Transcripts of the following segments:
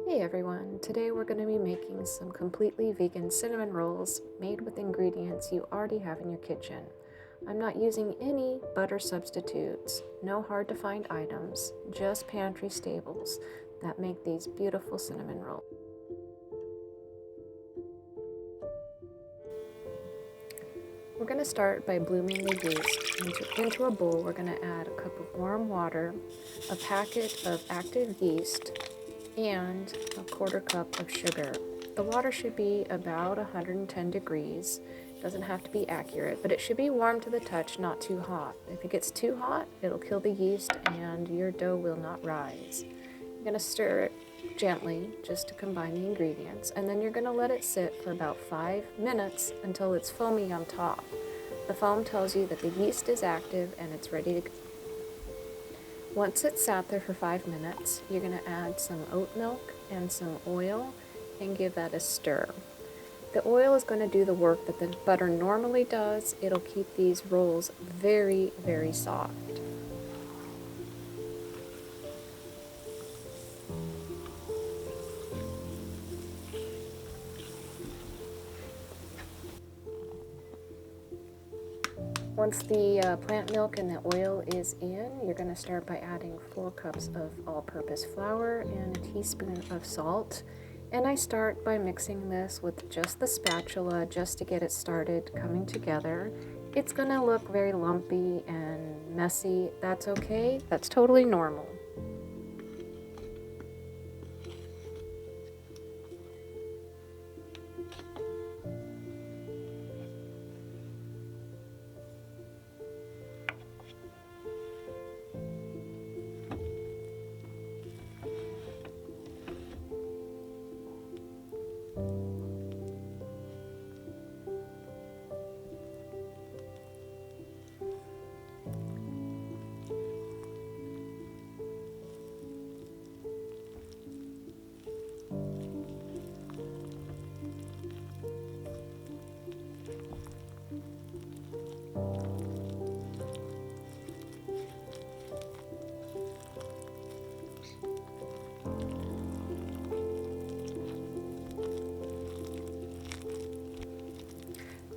Hey everyone, today we're going to be making some completely vegan cinnamon rolls made with ingredients you already have in your kitchen. I'm not using any butter substitutes, no hard to find items, just pantry staples that make these beautiful cinnamon rolls. We're going to start by blooming the yeast. Into a bowl, we're going to add a cup of warm water, a packet of active yeast, and a quarter cup of sugar. The water should be about 110 degrees. It doesn't have to be accurate, but it should be warm to the touch, not too hot. If it gets too hot, it'll kill the yeast and your dough will not rise. You're going to stir it gently just to combine the ingredients, and then you're going to let it sit for about 5 minutes until it's foamy on top. The foam tells you that the yeast is active and it's ready to go. Once it's sat there for 5 minutes, you're going to add some oat milk and some oil and give that a stir. The oil is going to do the work that the butter normally does. It'll keep these rolls very, very soft. Once the plant milk and the oil is in, you're going to start by adding 4 cups of all-purpose flour and a teaspoon of salt. And I start by mixing this with just the spatula just to get it started coming together. It's going to look very lumpy and messy. That's okay. That's totally normal.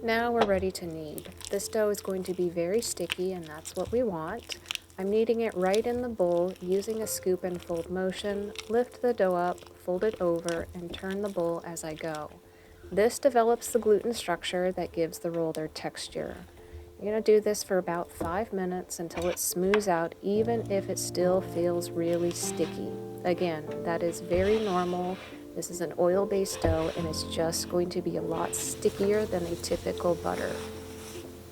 Now we're ready to knead. This dough is going to be very sticky, and that's what we want. I'm kneading it right in the bowl using a scoop and fold motion. Lift the dough up, fold it over, and turn the bowl as I go. This develops the gluten structure that gives the roll their texture. You're going to do this for about 5 minutes until it smooths out, even if it still feels really sticky. Again, that is very normal. This is an oil-based dough, and it's just going to be a lot stickier than a typical butter.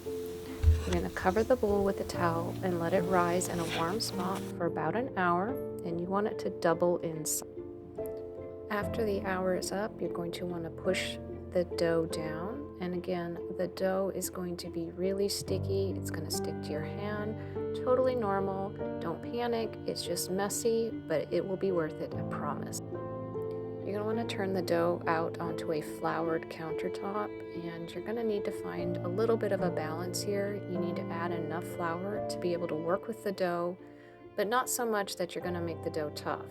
You're going to cover the bowl with a towel and let it rise in a warm spot for about an hour, and you want it to double in size. After the hour is up, you're going to want to push the dough down, and again, the dough is going to be really sticky. It's going to stick to your hand. Totally normal. Don't panic. It's just messy, but it will be worth it, I promise. You're going to want to turn the dough out onto a floured countertop, and you're going to need to find a little bit of a balance here. You need to add enough flour to be able to work with the dough, but not so much that you're going to make the dough tough.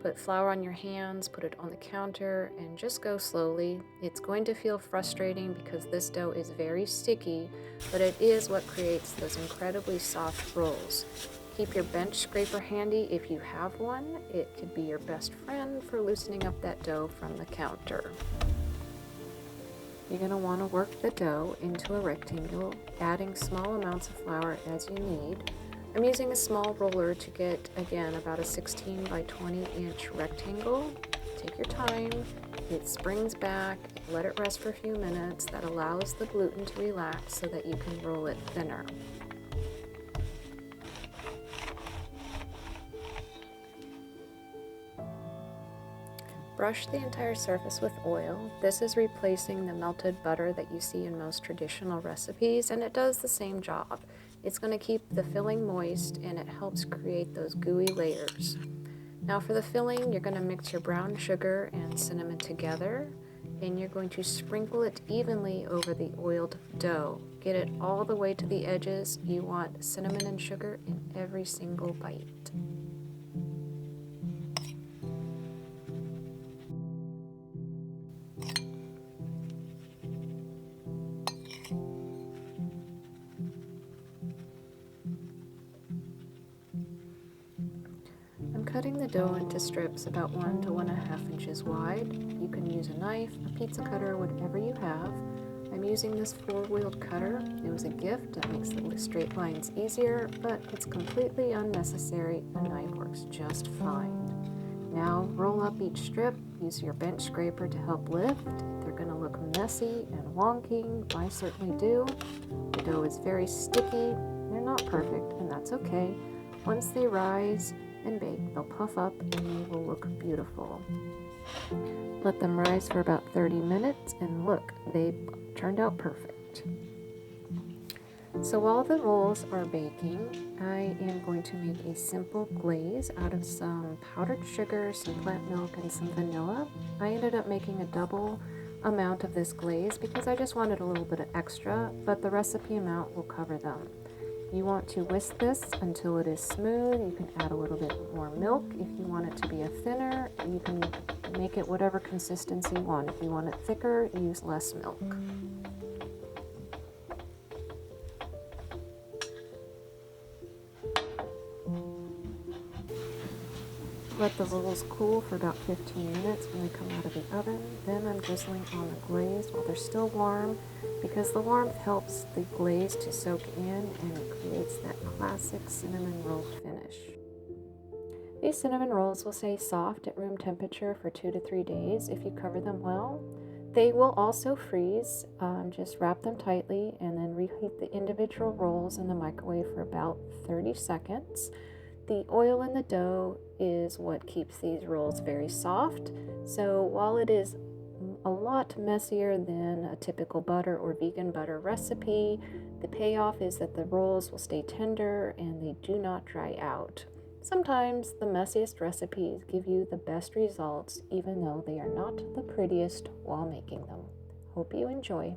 Put flour on your hands, put it on the counter, and just go slowly. It's going to feel frustrating because this dough is very sticky, but it is what creates those incredibly soft rolls. Keep your bench scraper handy if you have one. It could be your best friend for loosening up that dough from the counter. You're going to want to work the dough into a rectangle, adding small amounts of flour as you need. I'm using a small roller to get, again, about a 16 by 20 inch rectangle. Take your time. It springs back. Let it rest for a few minutes. That allows the gluten to relax so that you can roll it thinner. Brush the entire surface with oil. This is replacing the melted butter that you see in most traditional recipes, and it does the same job. It's going to keep the filling moist, and it helps create those gooey layers. Now for the filling, you're going to mix your brown sugar and cinnamon together, and you're going to sprinkle it evenly over the oiled dough. Get it all the way to the edges. You want cinnamon and sugar in every single bite. cutting the dough into strips about 1 to 1.5 inches wide. You can use a knife, a pizza cutter, whatever you have. I'm using this 4-wheeled cutter. It was a gift. It makes the straight lines easier, but it's completely unnecessary. A knife works just fine. Now roll up each strip. Use your bench scraper to help lift. They're going to look messy and wonky. I certainly do. The dough is very sticky. They're not perfect, and that's okay. Once they rise and bake, they'll puff up and they will look beautiful. Let them rise for about 30 minutes, and look, they turned out perfect. So while the rolls are baking, I am going to make a simple glaze out of some powdered sugar, some plant milk, and some vanilla. I ended up making a double amount of this glaze because I just wanted a little bit of extra, but the recipe amount will cover them. You want to whisk this until it is smooth. You can add a little bit more milk. If you want it to be a thinner, you can make it whatever consistency you want. If you want it thicker, use less milk. Let the rolls cool for about 15 minutes when they come out of the oven. Then I'm drizzling on the glaze while they're still warm because the warmth helps the glaze to soak in and it creates that classic cinnamon roll finish. These cinnamon rolls will stay soft at room temperature for 2 to 3 days if you cover them well. They will also freeze. Just wrap them tightly and then reheat the individual rolls in the microwave for about 30 seconds. The oil in the dough is what keeps these rolls very soft. So while it is a lot messier than a typical butter or vegan butter recipe, the payoff is that the rolls will stay tender and they do not dry out. Sometimes the messiest recipes give you the best results even though they are not the prettiest while making them. Hope you enjoy.